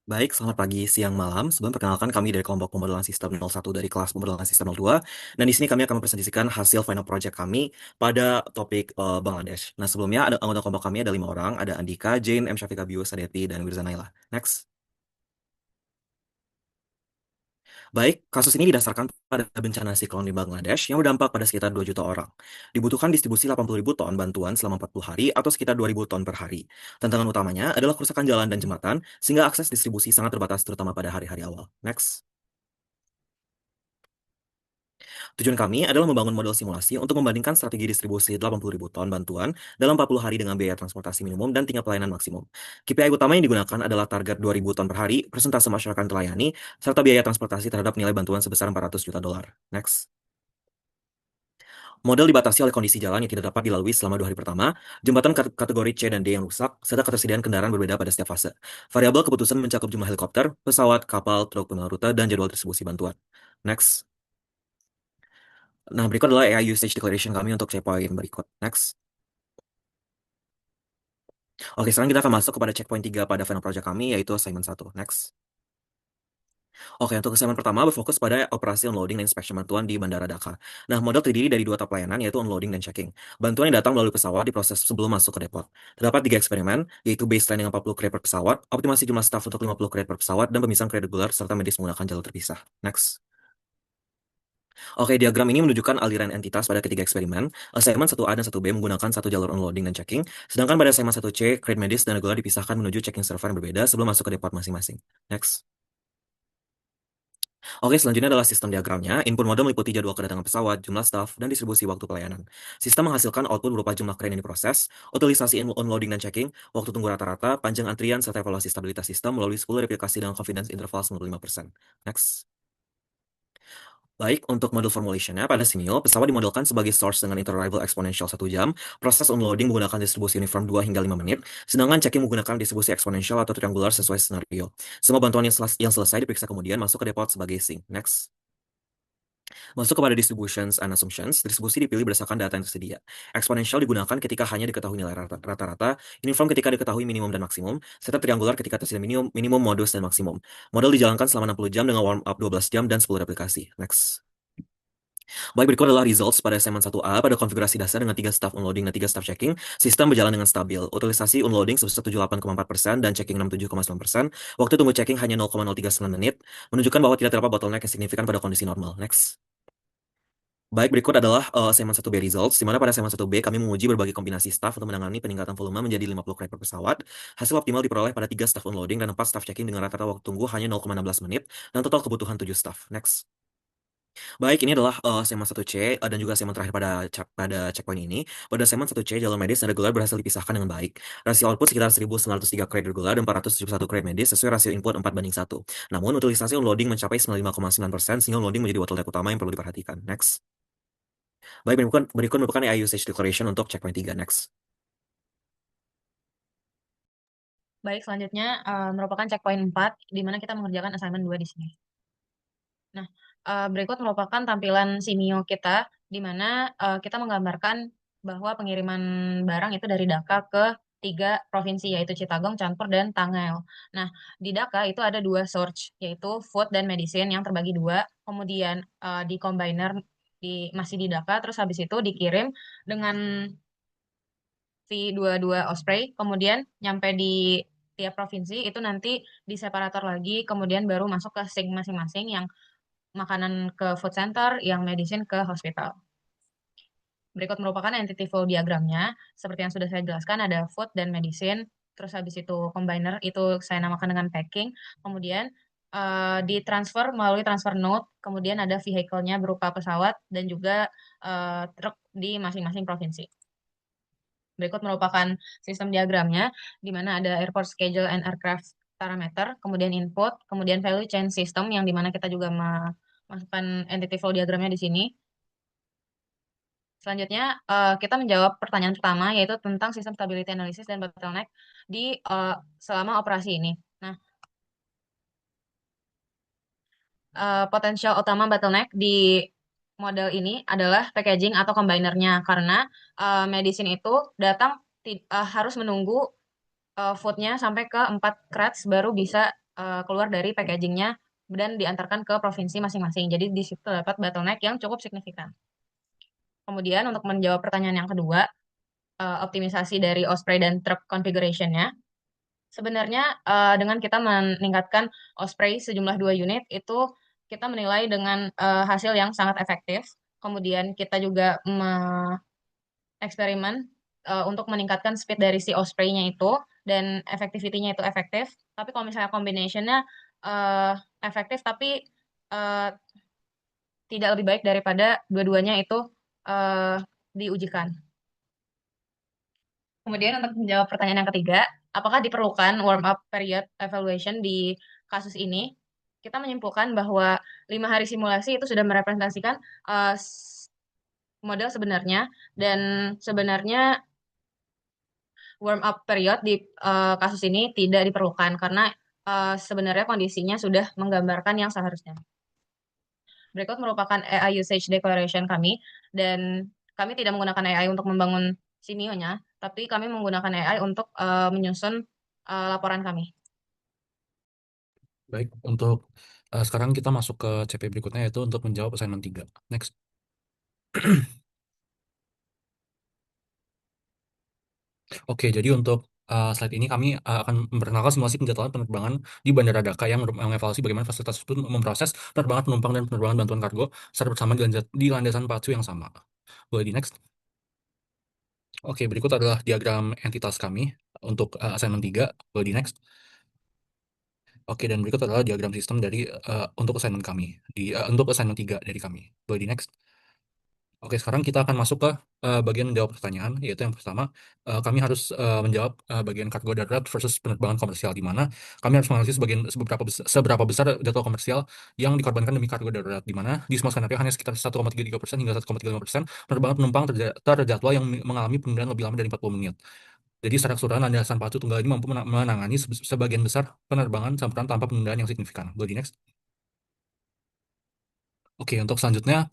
Baik, selamat pagi, siang, malam. Sebelum perkenalkan kami dari kelompok pemodelan sistem 01 dari kelas pemodelan sistem 02. Dan di sini kami akan mempresentasikan hasil final project kami pada topik Bangladesh. Nah, sebelumnya ada anggota kelompok kami ada 5 orang, ada Andika, Jane, M. Syafiq Abius, Sadeti, dan Wirza Naila. Next. Baik, kasus ini didasarkan pada bencana siklon di Bangladesh yang berdampak pada sekitar 2 juta orang. Dibutuhkan distribusi 80.000 ton bantuan selama 40 hari atau sekitar 2.000 ton per hari. Tantangan utamanya adalah kerusakan jalan dan jembatan, sehingga akses distribusi sangat terbatas terutama pada hari-hari awal. Next. Tujuan kami adalah membangun model simulasi untuk membandingkan strategi distribusi 80.000 ton bantuan dalam 40 hari dengan biaya transportasi minimum dan tingkat pelayanan maksimum. KPI utama yang digunakan adalah target 2.000 ton per hari, persentase masyarakat yang terlayani, serta biaya transportasi terhadap nilai bantuan sebesar 400 juta dolar. Next. Model dibatasi oleh kondisi jalan yang tidak dapat dilalui selama 2 hari pertama, jembatan kategori C dan D yang rusak, serta ketersediaan kendaraan berbeda pada setiap fase. Variabel keputusan mencakup jumlah helikopter, pesawat, kapal, truk pengelola rute, dan jadwal distribusi bantuan. Next. Nah, berikut adalah AI usage declaration kami untuk checkpoint berikut. Next. Oke, sekarang kita akan masuk kepada checkpoint 3 pada final project kami, yaitu assignment 1. Next. Oke, untuk assignment pertama berfokus pada operasi unloading dan inspection bantuan di Bandara Dhaka. Nah, model terdiri dari 2 tahap pelayanan, yaitu unloading dan checking. Bantuan yang datang melalui pesawat diproses sebelum masuk ke depot. Terdapat 3 eksperimen, yaitu baseline dengan 40 crate per pesawat, optimasi jumlah staff untuk 50 crate per pesawat, dan pemisahan crate regular serta medis menggunakan jalur terpisah. Next. Oke, diagram ini menunjukkan aliran entitas pada ketiga eksperimen. Assignment 1A dan 1B menggunakan satu jalur unloading dan checking, sedangkan pada assignment 1C, crate medis dan regular dipisahkan menuju checking server yang berbeda sebelum masuk ke depot masing-masing. Next. Oke, selanjutnya adalah sistem diagramnya. Input mode meliputi jadwal kedatangan pesawat, jumlah staff, dan distribusi waktu pelayanan. Sistem menghasilkan output berupa jumlah crane yang diproses, utilisasi unloading dan checking, waktu tunggu rata-rata, panjang antrian, serta evaluasi stabilitas sistem melalui 10 replikasi dengan confidence interval 95%. Next. Baik, untuk model formulation-nya, pada Simio, pesawat dimodelkan sebagai source dengan interarrival exponential 1 jam, proses unloading menggunakan distribusi uniform 2 hingga 5 menit, sedangkan checking menggunakan distribusi exponential atau triangular sesuai skenario. Semua bantuan yang selesai diperiksa kemudian masuk ke depot sebagai sync. Next. Masuk kepada distributions and assumptions, distribusi dipilih berdasarkan data yang tersedia. Exponential digunakan ketika hanya diketahui nilai rata-rata, uniform ketika diketahui minimum dan maksimum, serta triangular ketika tersedia minimum, modus, dan maksimum. Model dijalankan selama 60 jam dengan warm up 12 jam dan 10 replikasi. Next. Baik, berikut adalah results pada segmen 1A pada konfigurasi dasar dengan 3 staf unloading dan 3 staf checking. Sistem berjalan dengan stabil. Utilisasi unloading sebesar 78,4% dan checking 67,9%. Waktu tunggu checking hanya 0,039 menit, menunjukkan bahwa tidak terdapat bottleneck yang signifikan pada kondisi normal. Next. Baik, berikut adalah segmen 1B results, di mana pada segmen 1B kami menguji berbagai kombinasi staff untuk menangani peningkatan volume menjadi 50 crate per pesawat. Hasil optimal diperoleh pada 3 staff unloading dan 4 staff checking dengan rata-rata waktu tunggu hanya 0,16 menit, dan total kebutuhan 7 staff. Next. Baik, ini adalah segmen 1C dan juga segmen terakhir pada checkpoint ini. Pada segmen 1C, jalur medis dan regular berhasil dipisahkan dengan baik. Rasio output sekitar 1.903 crate regular dan 471 crate medis sesuai rasio input 4:1. Namun, utilisasi unloading mencapai 95,9%, sehingga unloading menjadi bottleneck utama yang perlu diperhatikan. Next. Baik, berikut merupakan AI usage declaration untuk checkpoint 3. Next. Baik, selanjutnya merupakan checkpoint 4, di mana kita mengerjakan assignment 2 di sini. Nah, berikut merupakan tampilan Simio kita, di mana kita menggambarkan bahwa pengiriman barang itu dari Dhaka ke 3 provinsi, yaitu Chittagong, Chandpur, dan Tangail. Nah, di Dhaka itu ada 2 source, yaitu food dan medicine yang terbagi 2, kemudian di combiner masih di Dhaka, terus habis itu dikirim dengan V22 Osprey, kemudian nyampe di tiap provinsi itu nanti di separator lagi, kemudian baru masuk ke sink masing-masing, yang makanan ke food center, yang medicine ke hospital. Berikut merupakan entity flow diagramnya. Seperti yang sudah saya jelaskan, ada food dan medicine, terus habis itu combiner, itu saya namakan dengan packing. Kemudian ditransfer melalui transfer node, kemudian ada vehicle-nya berupa pesawat dan juga truk di masing-masing provinsi. Berikut merupakan sistem diagramnya, di mana ada airport schedule and aircraft parameter, kemudian input, kemudian value chain system, yang dimana kita juga memasukkan entity flow diagramnya di sini. Selanjutnya, kita menjawab pertanyaan pertama, yaitu tentang sistem stability analysis dan bottleneck di selama operasi ini. Nah, potensial utama bottleneck di model ini adalah packaging atau combinernya, karena medicine itu datang harus menunggu foodnya sampai ke 4 crates baru bisa keluar dari packagingnya dan diantarkan ke provinsi masing-masing. Jadi di situ dapat bottleneck yang cukup signifikan. Kemudian untuk menjawab pertanyaan yang kedua, optimisasi dari Osprey dan truck configuration-nya. Sebenarnya dengan kita meningkatkan Osprey sejumlah 2 unit itu kita menilai dengan hasil yang sangat efektif. Kemudian kita juga eksperimen untuk meningkatkan speed dari si Osprey-nya itu dan efektivitinya itu efektif. Tapi kalau misalnya combination-nya eh, efektif tapi eh, tidak lebih baik daripada dua-duanya itu eh, diujikan. Kemudian untuk menjawab pertanyaan yang ketiga, apakah diperlukan warm up period evaluation di kasus ini? Kita menyimpulkan bahwa 5 hari simulasi itu sudah merepresentasikan model sebenarnya dan sebenarnya warm up period di kasus ini tidak diperlukan karena sebenarnya kondisinya sudah menggambarkan yang seharusnya. Berikut merupakan AI usage declaration kami dan kami tidak menggunakan AI untuk membangun Simio-nya, tapi kami menggunakan AI untuk menyusun laporan kami. Baik, untuk sekarang kita masuk ke CP berikutnya, yaitu untuk menjawab assignment 3. Next. Oke, jadi untuk slide ini kami akan memperkenalkan simulasi penjadwalan penerbangan di Bandara Dhaka yang mengevaluasi bagaimana fasilitas tersebut memproses penerbangan penumpang dan penerbangan bantuan kargo secara bersama di landasan pacu yang sama. Boleh di next. Oke, berikut adalah diagram entitas kami untuk assignment 3. Boleh di next. Oke, dan berikut adalah diagram sistem dari untuk assignment kami untuk assignment 3 dari kami. Boleh di next. Oke, sekarang kita akan masuk ke bagian menjawab pertanyaan, yaitu yang pertama, kami harus menjawab bagian kargo darurat versus penerbangan komersial, di mana kami harus menganalisis seberapa besar jadwal komersial yang dikorbankan demi kargo darurat, di mana di semua skenario hanya sekitar 1,33% hingga 1,35% penerbangan penumpang terjadwal yang mengalami penundaan lebih lama dari 40 menit. Jadi secara keseluruhan landasan pacu tunggal ini mampu menangani sebagian besar penerbangan campuran tanpa penundaan yang signifikan. Go di next. Oke, untuk selanjutnya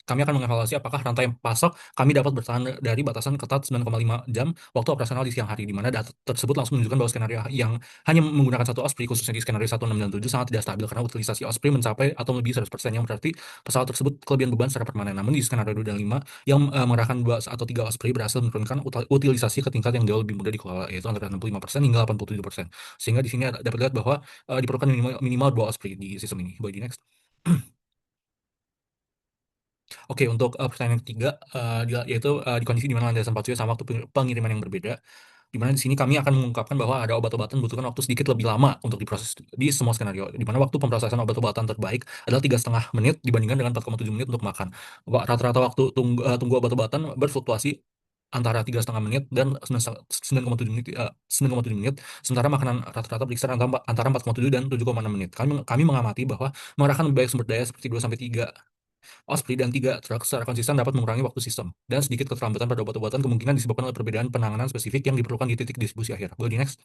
kami akan mengevaluasi apakah rantai pasok kami dapat bertahan dari batasan ketat 9,5 jam waktu operasional di siang hari, di mana data tersebut langsung menunjukkan bahwa skenario yang hanya menggunakan satu Osprey, khususnya di skenario 16 dan 7, sangat tidak stabil karena utilisasi Osprey mencapai atau lebih 100%, yang berarti pesawat tersebut kelebihan beban secara permanen. Namun di skenario 2 dan 5 yang mengerahkan 2 atau 3 Osprey berhasil menurunkan utilisasi ke tingkat yang jauh lebih mudah dikelola, yaitu antara 65% hingga 87%. Sehingga di sini dapat dilihat bahwa diperlukan minimal 2 Osprey di sistem ini. Boleh di next. Oke, untuk pertanyaan yang ketiga, yaitu di kondisi di mana landasan pacunya sama waktu pengiriman yang berbeda, di mana di sini kami akan mengungkapkan bahwa ada obat-obatan membutuhkan waktu sedikit lebih lama untuk diproses di semua skenario, di mana waktu pemrosesan obat-obatan terbaik adalah 3,5 menit dibandingkan dengan 4,7 menit untuk makan. Rata-rata waktu tunggu obat-obatan berfluktuasi antara 3,5 menit dan 9,7 menit, 9,7 menit, sementara makanan rata-rata berkisar antara 4,7 dan 7,6 menit. Kami mengamati bahwa mengarahkan lebih banyak sumber daya seperti 2 sampai 3 Osprey dan 3 truk secara konsisten dapat mengurangi waktu sistem, dan sedikit keterlambatan pada obat-obatan kemungkinan disebabkan oleh perbedaan penanganan spesifik yang diperlukan di titik distribusi akhir. Boleh di next.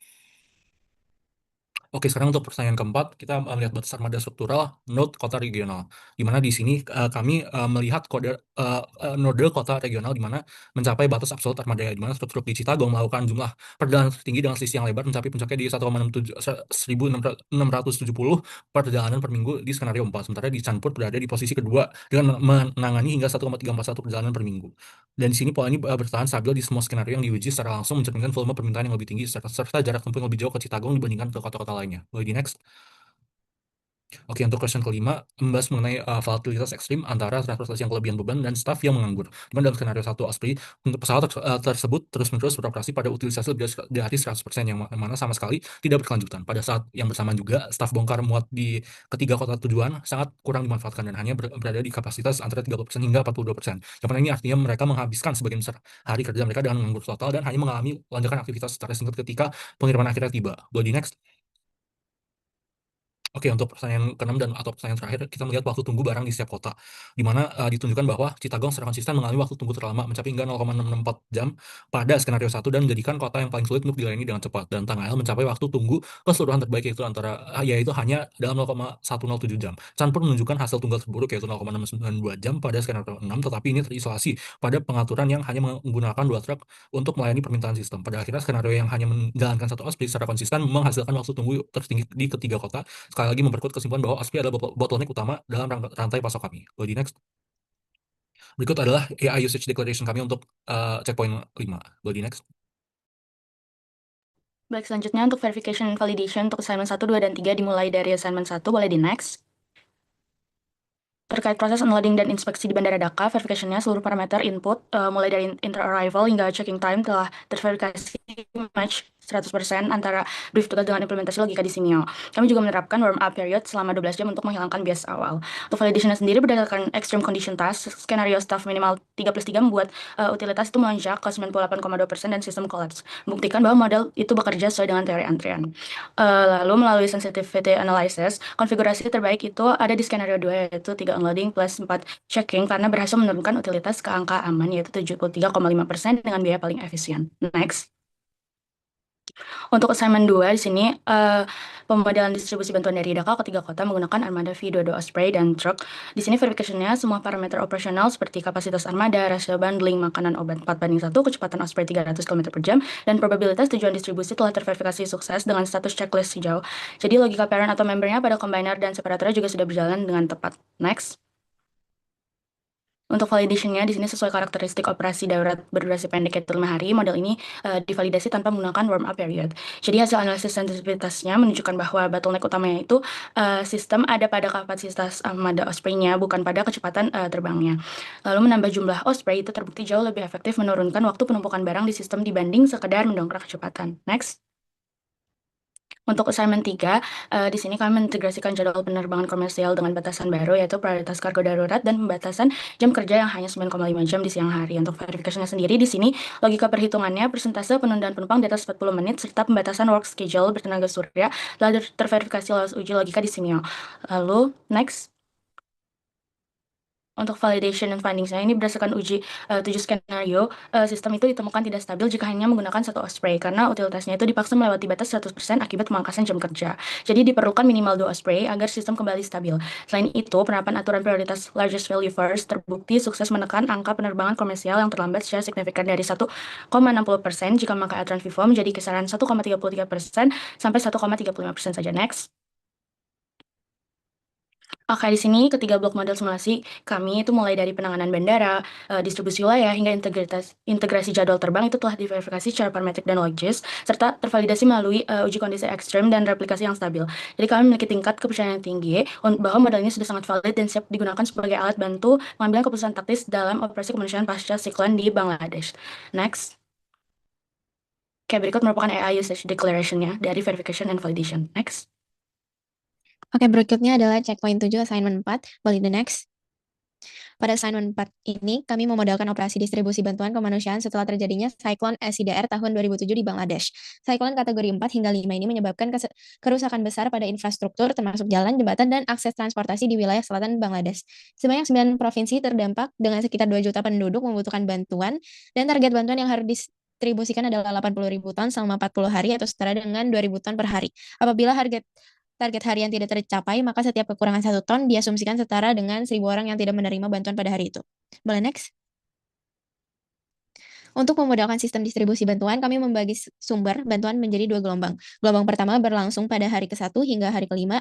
Oke, sekarang untuk pertanyaan keempat, kita melihat batas armada struktural node kota regional, di mana di sini kami melihat node kota regional di mana mencapai batas absolut armada, di mana truk-truk di Chittagong melakukan jumlah perjalanan tertinggi dengan selisih yang lebar mencapai puncaknya di 1,670 perjalanan per minggu di skenario 4, sementara di Chandpur berada di posisi kedua dengan menangani hingga 1,341 perjalanan per minggu. Dan di sini pola ini bertahan stabil di semua skenario yang diuji secara langsung, mencerminkan volume permintaan yang lebih tinggi serta jarak tempuh yang lebih jauh ke Chittagong dibandingkan ke kota-kota lainnya. Boleh di next. Oke, untuk question kelima, membahas mengenai volatilitas ekstrim antara transportasi yang kelebihan beban dan staf yang menganggur. Di mana dalam skenario 1 Osprey, untuk pesawat tersebut terus-menerus beroperasi pada utilisasi lebih dari 100%, yang mana sama sekali tidak berkelanjutan. Pada saat yang bersamaan juga, staf bongkar muat di ketiga kota tujuan sangat kurang dimanfaatkan dan hanya berada di kapasitas antara 30% hingga 42%. Yang mana ini artinya mereka menghabiskan sebagian besar hari kerja mereka dengan menganggur total dan hanya mengalami lonjakan aktivitas secara singkat ketika pengiriman akhirnya tiba. Boleh di next. Oke, untuk pertanyaan ke-6 dan atau pertanyaan terakhir, kita melihat waktu tunggu barang di setiap kota, di mana ditunjukkan bahwa Chittagong secara konsisten mengalami waktu tunggu terlama mencapai hingga 0,664 jam pada skenario 1 dan menjadikan kota yang paling sulit untuk dilayani dengan cepat. Dan Tanggail mencapai waktu tunggu keseluruhan terbaik yaitu hanya dalam 0,107 jam. Chan pun menunjukkan hasil tunggal terburuk yaitu 0,692 jam pada skenario 6, tetapi ini terisolasi pada pengaturan yang hanya menggunakan 2 truk untuk melayani permintaan sistem. Pada akhirnya skenario yang hanya menjalankan satu OSPREY secara konsisten menghasilkan waktu tunggu tertinggi di ketiga kota, sekali lagi memperkuat kesimpulan bahwa OSPREY adalah bottleneck utama dalam rantai pasok kami. Go di next. Berikut adalah AI usage declaration kami untuk checkpoint 5. Go di next. Baik, selanjutnya untuk verification and validation untuk assignment 1, 2, dan 3 dimulai dari assignment 1, boleh di next. Terkait proses unloading dan inspeksi di Bandara Dhaka, verification-nya seluruh parameter input, mulai dari inter-arrival hingga checking time telah terverifikasi match 100% antara brief tugas dengan implementasi logika di Simio. Kami juga menerapkan warm-up period selama 12 jam untuk menghilangkan bias awal. Untuk validation-nya sendiri berdasarkan extreme condition task, skenario staff minimal 3+3 membuat utilitas itu melonjak ke 98,2% dan sistem collapse, membuktikan bahwa model itu bekerja sesuai dengan teori antrian. Lalu melalui sensitivity analysis, konfigurasi terbaik itu ada di skenario 2, yaitu 3 unloading plus 4 checking, karena berhasil menurunkan utilitas ke angka aman, yaitu 73,5% dengan biaya paling efisien. Next. Untuk assignment 2 di sini pemodelan distribusi bantuan dari Dhaka ke 3 kota menggunakan armada V22 Osprey dan truk. Di sini verification-nya semua parameter operasional seperti kapasitas armada, rasio bundling, makanan, obat 4:1, kecepatan Osprey 300 km per jam, dan probabilitas tujuan distribusi telah terverifikasi sukses dengan status checklist hijau. Jadi logika parent atau membernya pada combiner dan separatornya juga sudah berjalan dengan tepat. Next. Untuk validation-nya di sini sesuai karakteristik operasi darurat berdurasi pendek yaitu 5 hari, model ini divalidasi tanpa menggunakan warm-up period. Jadi hasil analisis sensitivitasnya menunjukkan bahwa bottleneck utamanya itu sistem ada pada kapasitas armada Osprey-nya, bukan pada kecepatan terbangnya. Lalu menambah jumlah Osprey itu terbukti jauh lebih efektif menurunkan waktu penumpukan barang di sistem dibanding sekedar mendongkrak kecepatan. Next. Untuk assignment 3, di sini kami mengintegrasikan jadwal penerbangan komersial dengan batasan baru, yaitu prioritas kargo darurat dan pembatasan jam kerja yang hanya 9,5 jam di siang hari. Untuk verifikasinya sendiri, di sini logika perhitungannya, persentase penundaan penumpang di atas 40 menit, serta pembatasan work schedule bertenaga surya telah terverifikasi lolos uji logika di Simio. Lalu, next. Untuk validation dan findings-nya ini berdasarkan uji 7 skenario, sistem itu ditemukan tidak stabil jika hanya menggunakan satu Osprey, karena utilitasnya itu dipaksa melewati batas 100% akibat pemangkasan jam kerja. Jadi diperlukan minimal 2 Osprey agar sistem kembali stabil. Selain itu, penerapan aturan prioritas largest value first terbukti sukses menekan angka penerbangan komersial yang terlambat secara signifikan dari 1,60% jika memakai aturan FIFO menjadi kisaran 1,33% sampai 1,35% saja. Next. Oke, di sini ketiga blok model simulasi kami itu mulai dari penanganan bandara, distribusi wilayah, hingga integrasi jadwal terbang itu telah diverifikasi secara parametrik dan logis, serta tervalidasi melalui uji kondisi ekstrem dan replikasi yang stabil. Jadi kami memiliki tingkat kepercayaan yang tinggi bahwa model ini sudah sangat valid dan siap digunakan sebagai alat bantu mengambil keputusan taktis dalam operasi kemanusiaan pasca siklon di Bangladesh. Next. Oke, berikut merupakan AI usage declaration-nya dari verification and validation. Next. Oke, berikutnya adalah checkpoint 7 assignment 4. Boleh the next. Pada assignment 4 ini, kami memodalkan operasi distribusi bantuan kemanusiaan setelah terjadinya Cyclone SIDR tahun 2007 di Bangladesh. Cyclone kategori 4 hingga 5 ini menyebabkan kerusakan besar pada infrastruktur termasuk jalan, jembatan, dan akses transportasi di wilayah selatan Bangladesh. Sebanyak 9 provinsi terdampak dengan sekitar 2 juta penduduk membutuhkan bantuan, dan target bantuan yang harus distribusikan adalah 80.000 ton selama 40 hari atau setara dengan 2.000 ton per hari. Apabila target harian tidak tercapai, maka setiap kekurangan 1 ton diasumsikan setara dengan 1.000 orang yang tidak menerima bantuan pada hari itu. Boleh next? Untuk memudahkan sistem distribusi bantuan, kami membagi sumber bantuan menjadi 2 gelombang. Gelombang pertama berlangsung pada hari ke-1 hingga hari ke-5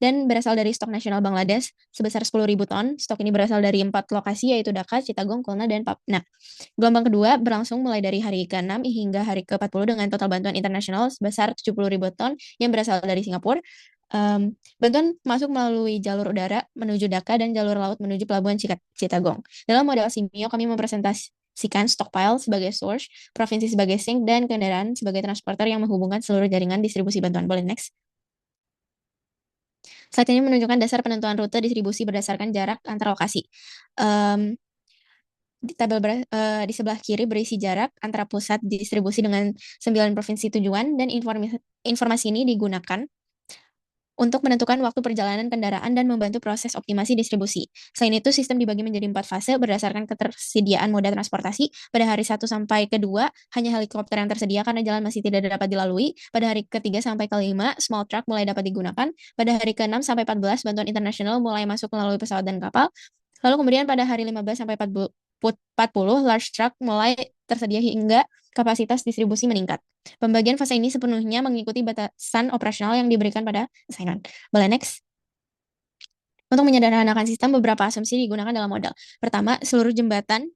dan berasal dari stok nasional Bangladesh sebesar 10.000 ton. Stok ini berasal dari 4 lokasi yaitu Dhaka, Chittagong, Khulna, dan Patna. Gelombang kedua berlangsung mulai dari hari ke-6 hingga hari ke-40 dengan total bantuan internasional sebesar 70.000 ton yang berasal dari Singapura. Bantuan masuk melalui jalur udara menuju Dhaka dan jalur laut menuju pelabuhan Chittagong. Dalam model Simio, kami mempresentasikan stockpile sebagai source, provinsi sebagai sink, dan kendaraan sebagai transporter yang menghubungkan seluruh jaringan distribusi bantuan. Boleh next. Slide ini menunjukkan dasar penentuan rute distribusi berdasarkan jarak antar lokasi. Di tabel di sebelah kiri berisi jarak antara pusat distribusi dengan 9 provinsi tujuan, dan informasi ini digunakan untuk menentukan waktu perjalanan kendaraan dan membantu proses optimasi distribusi. Selain itu, sistem dibagi menjadi 4 fase berdasarkan ketersediaan moda transportasi. Pada hari 1 sampai ke-2, hanya helikopter yang tersedia karena jalan masih tidak dapat dilalui. Pada hari ke-3 sampai ke-5, small truck mulai dapat digunakan. Pada hari ke-6 sampai 14, bantuan internasional mulai masuk melalui pesawat dan kapal. Lalu kemudian pada hari 15 sampai 40, large truck mulai tersedia hingga kapasitas distribusi meningkat. Pembagian fase ini sepenuhnya mengikuti batasan operasional yang diberikan pada assignment. Boleh next. Untuk menyederhanakan sistem, beberapa asumsi digunakan dalam model. Pertama, seluruh jembatan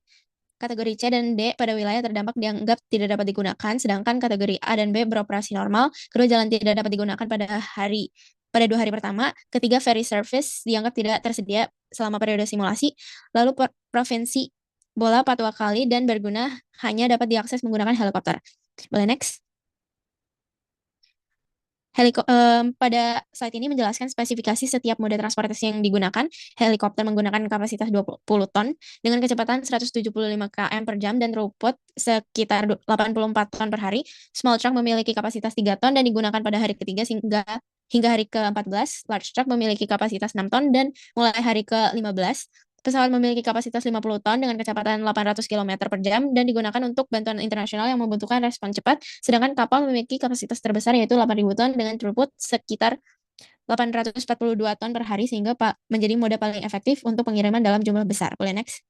kategori C dan D pada wilayah terdampak dianggap tidak dapat digunakan, sedangkan kategori A dan B beroperasi normal. Kedua jalan tidak dapat digunakan pada 2 hari pertama. Ketiga, ferry service dianggap tidak tersedia selama periode simulasi. Lalu provinsi bola Papua Kali dan Berguna hanya dapat diakses menggunakan helikopter. Boleh next. Pada slide ini menjelaskan spesifikasi setiap moda transportasi yang digunakan. Helikopter menggunakan kapasitas 20 ton dengan kecepatan 175 km per jam dan throughput sekitar 84 ton per hari. Small truck memiliki kapasitas 3 ton dan digunakan pada hari ketiga hingga hari ke-14. Large truck memiliki kapasitas 6 ton dan mulai hari ke-15. Pesawat memiliki kapasitas 50 ton dengan kecepatan 800 km per jam dan digunakan untuk bantuan internasional yang membutuhkan respon cepat, sedangkan kapal memiliki kapasitas terbesar yaitu 8.000 ton dengan throughput sekitar 842 ton per hari sehingga menjadi moda paling efektif untuk pengiriman dalam jumlah besar. Boleh next.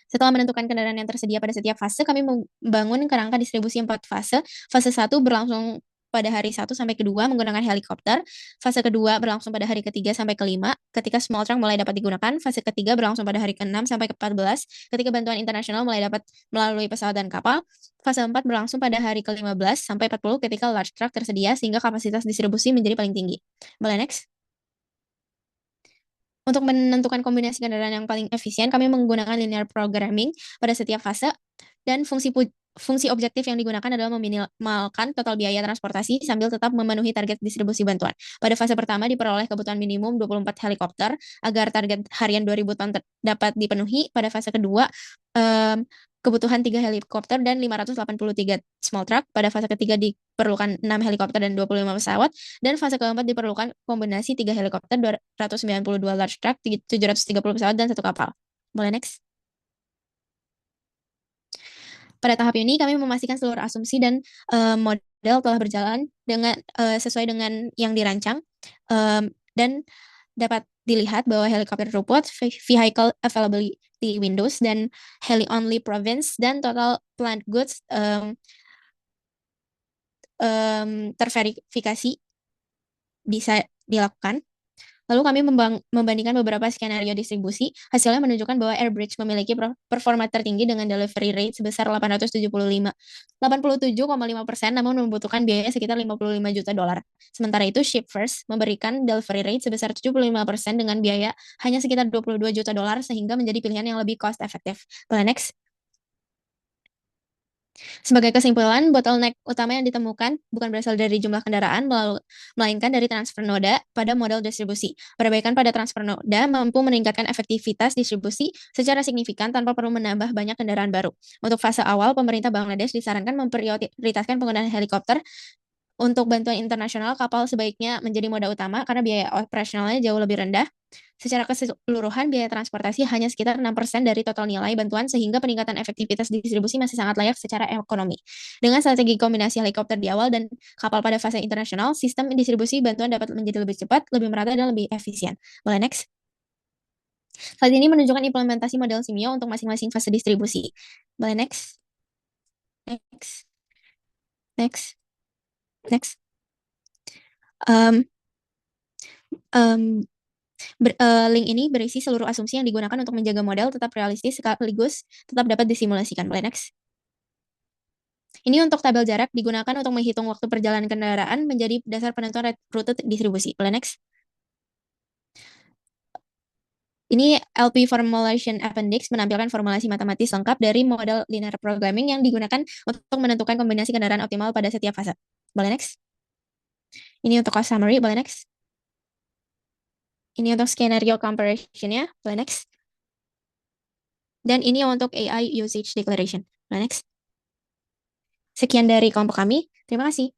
Setelah menentukan kendaraan yang tersedia pada setiap fase, kami membangun kerangka distribusi 4 fase. Fase 1 berlangsung pada hari 1 sampai ke-2 menggunakan helikopter. Fase kedua berlangsung pada hari ke-3 sampai ke-5 ketika small truck mulai dapat digunakan. Fase ketiga berlangsung pada hari ke-6 sampai ke-14 ketika bantuan internasional mulai dapat melalui pesawat dan kapal. Fase 4 berlangsung pada hari ke-15 sampai 40 ketika large truck tersedia sehingga kapasitas distribusi menjadi paling tinggi. Boleh next. Untuk menentukan kombinasi kendaraan yang paling efisien, kami menggunakan linear programming pada setiap fase dan fungsi objektif yang digunakan adalah meminimalkan total biaya transportasi sambil tetap memenuhi target distribusi bantuan. Pada fase pertama diperoleh kebutuhan minimum 24 helikopter agar target harian 2.000 ton dapat dipenuhi. Pada fase kedua, kebutuhan 3 helikopter dan 583 small truck. Pada fase ketiga diperlukan 6 helikopter dan 25 pesawat. Dan fase keempat diperlukan kombinasi 3 helikopter, 292 large truck, 730 pesawat, dan 1 kapal. Boleh next. Pada tahap ini kami memastikan seluruh asumsi dan model telah berjalan sesuai dengan yang dirancang dan dapat dilihat bahwa helikopter throughput, vehicle availability windows, dan heli-only province dan total plant goods terverifikasi bisa dilakukan. Lalu kami membandingkan beberapa skenario distribusi. Hasilnya menunjukkan bahwa Airbridge memiliki performa tertinggi dengan delivery rate sebesar 87,5%, namun membutuhkan biaya sekitar 55 juta dolar. Sementara itu, Ship First memberikan delivery rate sebesar 75% dengan biaya hanya sekitar 22 juta dolar sehingga menjadi pilihan yang lebih cost efektif. Boleh next. Sebagai kesimpulan, bottleneck utama yang ditemukan bukan berasal dari jumlah kendaraan, melainkan dari transfer noda pada model distribusi. Perbaikan pada transfer noda mampu meningkatkan efektivitas distribusi secara signifikan tanpa perlu menambah banyak kendaraan baru. Untuk fase awal, pemerintah Bangladesh disarankan memprioritaskan penggunaan helikopter. Untuk bantuan internasional, kapal sebaiknya menjadi moda utama karena biaya operasionalnya jauh lebih rendah. Secara keseluruhan, biaya transportasi hanya sekitar 6% dari total nilai bantuan sehingga peningkatan efektivitas distribusi masih sangat layak secara ekonomi. Dengan strategi kombinasi helikopter di awal dan kapal pada fase internasional, sistem distribusi bantuan dapat menjadi lebih cepat, lebih merata, dan lebih efisien. Boleh next. Slide ini menunjukkan implementasi model Simio untuk masing-masing fase distribusi. Boleh next. Next. Link ini berisi seluruh asumsi yang digunakan untuk menjaga model tetap realistis sekaligus tetap dapat disimulasikan. Boleh next. Ini untuk tabel jarak digunakan untuk menghitung waktu perjalanan kendaraan menjadi dasar penentuan rute distribusi. Boleh next. Ini LP Formulation Appendix menampilkan formulasi matematis lengkap dari model linear programming yang digunakan untuk menentukan kombinasi kendaraan optimal pada setiap fase. Boleh next. Ini untuk cost summary. Boleh next. Ini untuk skenario comparison-nya. Boleh next. Dan ini untuk AI usage declaration. Boleh next. Sekian dari kelompok kami. Terima kasih.